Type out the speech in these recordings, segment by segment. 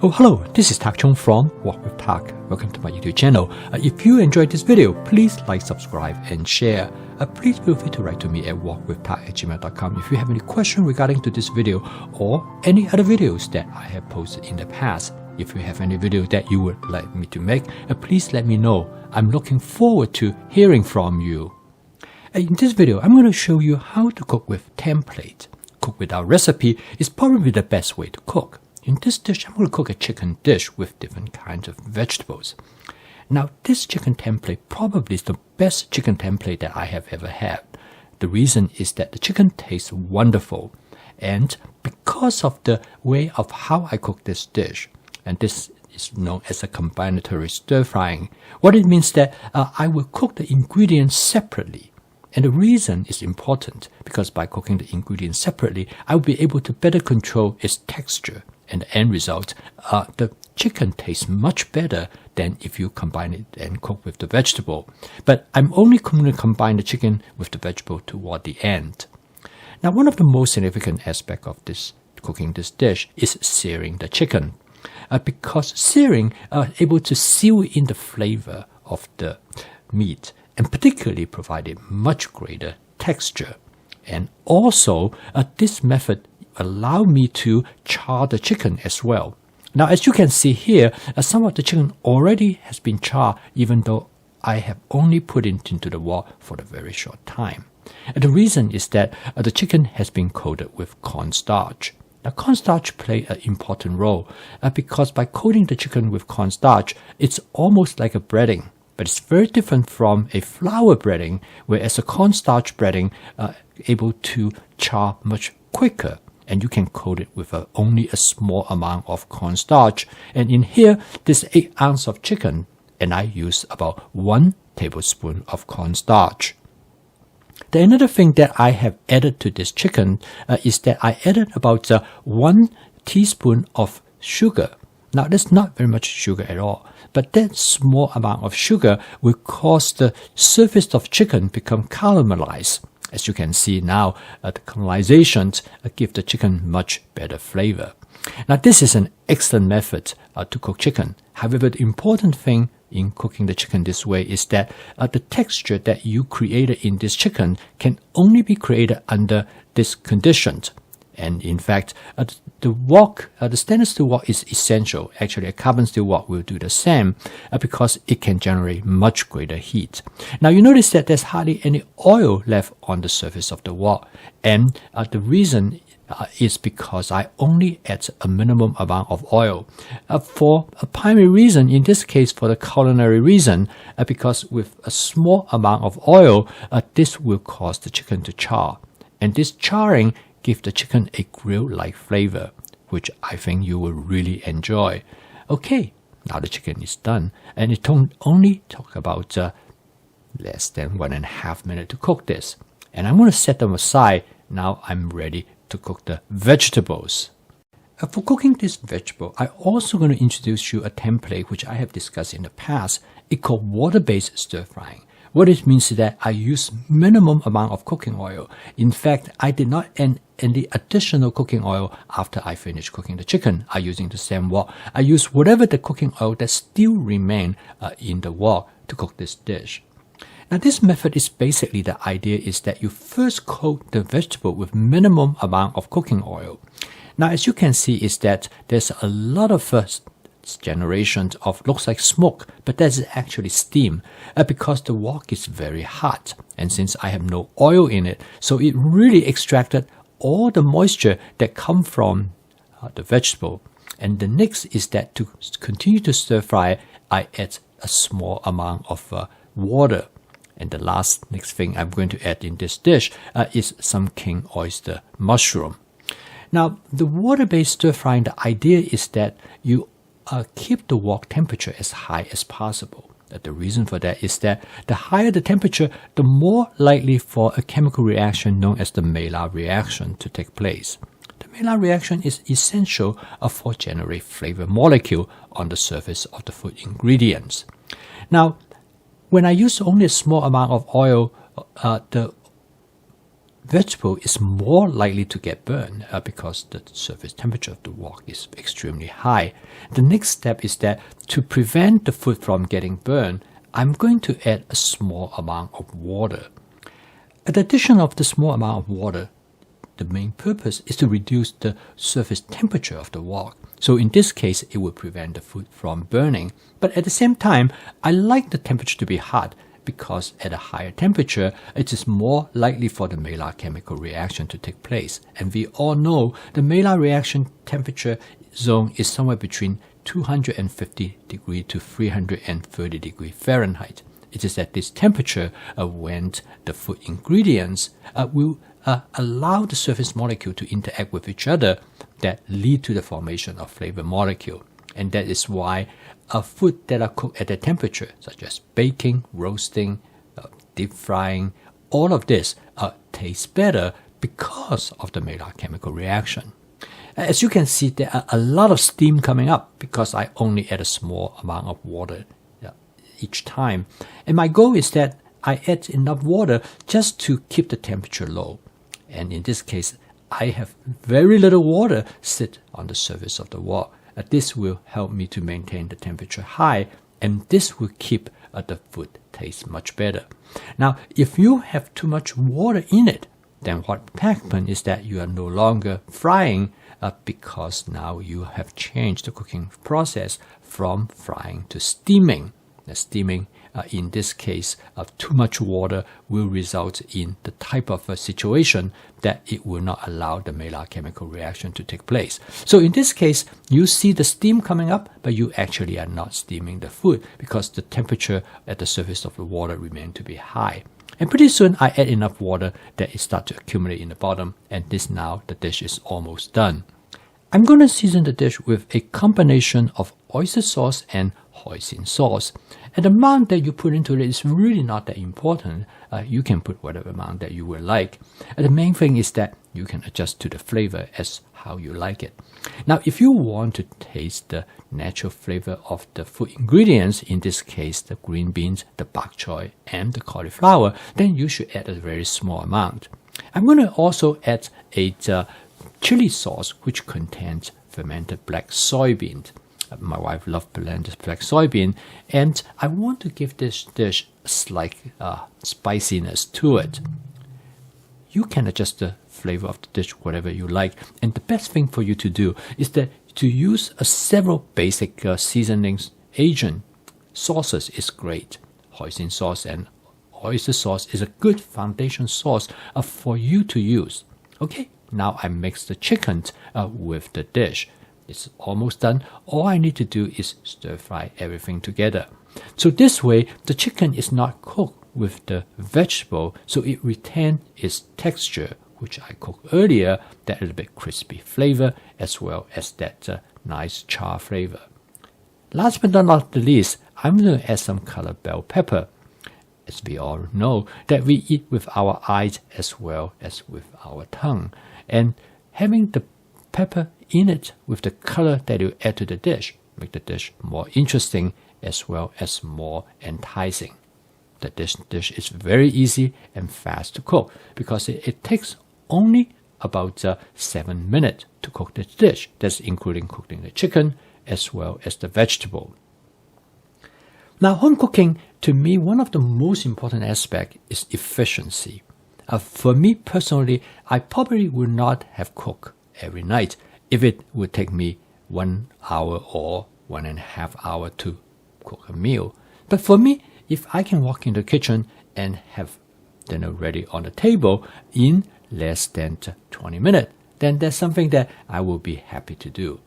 Oh, hello, this is Tak Chung from Walk with Tak. Welcome to my YouTube channel. If you enjoyed this video, please like, subscribe, and share. Please feel free to write to me at walkwithtak@gmail.com if you have any question regarding to this video or any other videos that I have posted in the past. If you have any video that you would like me to make, please let me know. I'm looking forward to hearing from you. In this video, I'm going to show you how to cook with template. Cook without recipe is probably the best way to cook. In this dish, I'm going to cook a chicken dish with different kinds of vegetables. Now, this chicken template probably is the best chicken template that I have ever had. The reason is that the chicken tastes wonderful. And because of the way of how I cook this dish, and this is known as a combinatory stir frying, what it means that I will cook the ingredients separately. And the reason is important because by cooking the ingredients separately, I will be able to better control its texture. And the end result, the chicken tastes much better than if you combine it and cook with the vegetable. But I'm only going to combine the chicken with the vegetable toward the end. Now, one of the most significant aspects of this cooking this dish is searing the chicken. Because searing are able to seal in the flavor of the meat and particularly provided much greater texture. And also, this method allow me to char the chicken as well. Now, as you can see here, some of the chicken already has been charred, even though I have only put it into the wok for a very short time. And the reason is that the chicken has been coated with cornstarch. Now, cornstarch plays an important role because by coating the chicken with cornstarch, it's almost like a breading. But it's very different from a flour breading, whereas a cornstarch breading able to char much quicker. And you can coat it with only a small amount of cornstarch. And in here, this 8 ounces of chicken, and I use about 1 tablespoon of cornstarch. The another thing that I have added to this chicken is that I added about 1 teaspoon of sugar. Now, that's not very much sugar at all, but that small amount of sugar will cause the surface of chicken become caramelized. As you can see now, the caramelization give the chicken much better flavor. Now, this is an excellent method to cook chicken. However, the important thing in cooking the chicken this way is that the texture that you created in this chicken can only be created under this conditions. And in fact, the stainless steel wok is essential. Actually, a carbon steel wok will do the same because it can generate much greater heat. Now, you notice that there's hardly any oil left on the surface of the wok. And the reason is because I only add a minimum amount of oil. For a primary reason, in this case for the culinary reason, because with a small amount of oil, this will cause the chicken to char. And this charring give the chicken a grill-like flavor, which I think you will really enjoy. Okay, now the chicken is done, and it only took about less than 1.5 minutes to cook this. And I'm going to set them aside. Now I'm ready to cook the vegetables. For cooking this vegetable, I'm also going to introduce you a template which I have discussed in the past. It's called water-based stir frying. What it means is that I use minimum amount of cooking oil. In fact, I did not add any additional cooking oil after I finished cooking the chicken. I'm using the same wok. I use whatever the cooking oil that still remain in the wok to cook this dish. Now, this method is basically the idea is that you first coat the vegetable with minimum amount of cooking oil. Now, as you can see is that there's a lot of generation of looks like smoke, but that's actually steam because the wok is very hot. And since I have no oil in it, so it really extracted all the moisture that come from the vegetable. And the next is that to continue to stir fry, I add a small amount of water. And the next thing I'm going to add in this dish is some king oyster mushroom. Now, the water-based stir frying, the idea is that you keep the wok temperature as high as possible. The reason for that is that the higher the temperature, the more likely for a chemical reaction known as the Maillard reaction to take place. The Maillard reaction is essential for generate flavor molecule on the surface of the food ingredients. Now, when I use only a small amount of oil, the vegetable is more likely to get burned because the surface temperature of the wok is extremely high. The next step is that to prevent the food from getting burned, I'm going to add a small amount of water. The addition of the small amount of water, the main purpose is to reduce the surface temperature of the wok. So in this case, it will prevent the food from burning. But at the same time, I like the temperature to be hot because at a higher temperature, it is more likely for the Maillard chemical reaction to take place. And we all know the Maillard reaction temperature zone is somewhere between 250 degrees to 330 degrees Fahrenheit. It is at this temperature when the food ingredients will allow the surface molecule to interact with each other that lead to the formation of flavor molecule. And that is why food that are cooked at that temperature, such as baking, roasting, deep frying, all of this tastes better because of the Maillard chemical reaction. As you can see, there are a lot of steam coming up because I only add a small amount of water each time. And my goal is that I add enough water just to keep the temperature low. And in this case, I have very little water sit on the surface of the wok. This will help me to maintain the temperature high, and this will keep the food taste much better. Now, if you have too much water in it, then what happens is that you are no longer frying because now you have changed the cooking process from frying to steaming. The steaming, in this case, too much water will result in the type of a situation that it will not allow the Maillard chemical reaction to take place. So in this case, you see the steam coming up, but you actually are not steaming the food because the temperature at the surface of the water remains to be high. And pretty soon I add enough water that it starts to accumulate in the bottom, and this now the dish is almost done. I'm going to season the dish with a combination of oyster sauce and hoisin sauce. And the amount that you put into it is really not that important. You can put whatever amount that you will like. And the main thing is that you can adjust to the flavor as how you like it. Now, if you want to taste the natural flavor of the food ingredients, in this case, the green beans, the bok choy, and the cauliflower, then you should add a very small amount. I'm going to also add a chili sauce which contains fermented black soybeans. My wife loves blended black soybean, and I want to give this dish a slight spiciness to it. You can adjust the flavor of the dish whatever you like, and the best thing for you to do is that to use several basic seasonings agent. Sauces is great. Hoisin sauce and oyster sauce is a good foundation sauce for you to use. Okay, now I mix the chicken with the dish. It's almost done. All I need to do is stir fry everything together. So this way, the chicken is not cooked with the vegetable, so it retains its texture, which I cooked earlier, that little bit crispy flavor, as well as that nice char flavor. Last but not the least, I'm going to add some colored bell pepper. As we all know, that we eat with our eyes as well as with our tongue. And having the pepper in it with the color that you add to the dish make the dish more interesting as well as more enticing. The dish is very easy and fast to cook because it takes only about 7 minutes to cook the dish. That's including cooking the chicken as well as the vegetable. Now, home cooking, to me, one of the most important aspects is efficiency. For me personally, I probably would not have cooked every night if it would take me 1 hour or 1.5 hours to cook a meal. But for me, if I can walk in the kitchen and have dinner ready on the table in less than 20 minutes, then that's something that I will be happy to do.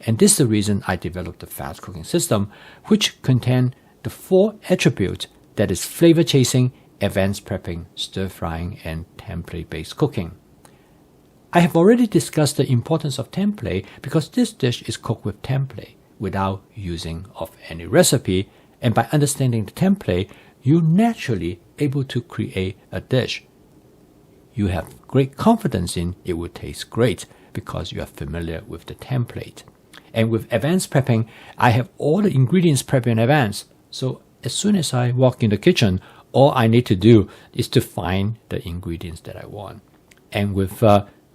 And this is the reason I developed the fast cooking system, which contains the 4 attributes, that is flavor chasing, advanced prepping, stir frying, and template-based cooking. I have already discussed the importance of template because this dish is cooked with template without using of any recipe, and by understanding the template, you're naturally able to create a dish. You have great confidence in it will taste great because you are familiar with the template. And with advanced prepping, I have all the ingredients prepped in advance. So as soon as I walk in the kitchen, all I need to do is to find the ingredients that I want. And with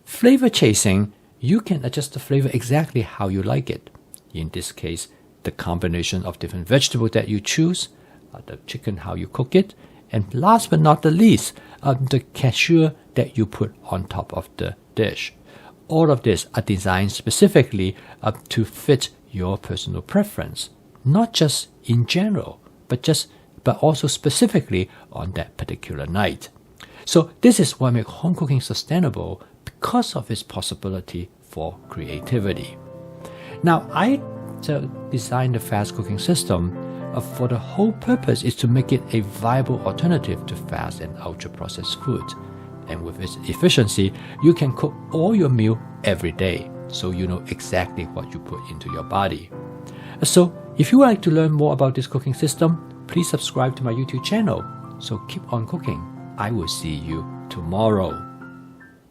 flavor chasing, you can adjust the flavor exactly how you like it. In this case, the combination of different vegetables that you choose, the chicken, how you cook it, and last but not the least, the cashew that you put on top of the dish. All of this are designed specifically to fit your personal preference, not just in general, but also specifically on that particular night. So this is what makes home cooking sustainable, because of its possibility for creativity. Now, I designed the fast cooking system for the whole purpose is to make it a viable alternative to fast and ultra-processed food. And with its efficiency, you can cook all your meal every day, so you know exactly what you put into your body. So if you would like to learn more about this cooking system, please subscribe to my YouTube channel. So keep on cooking. I will see you tomorrow.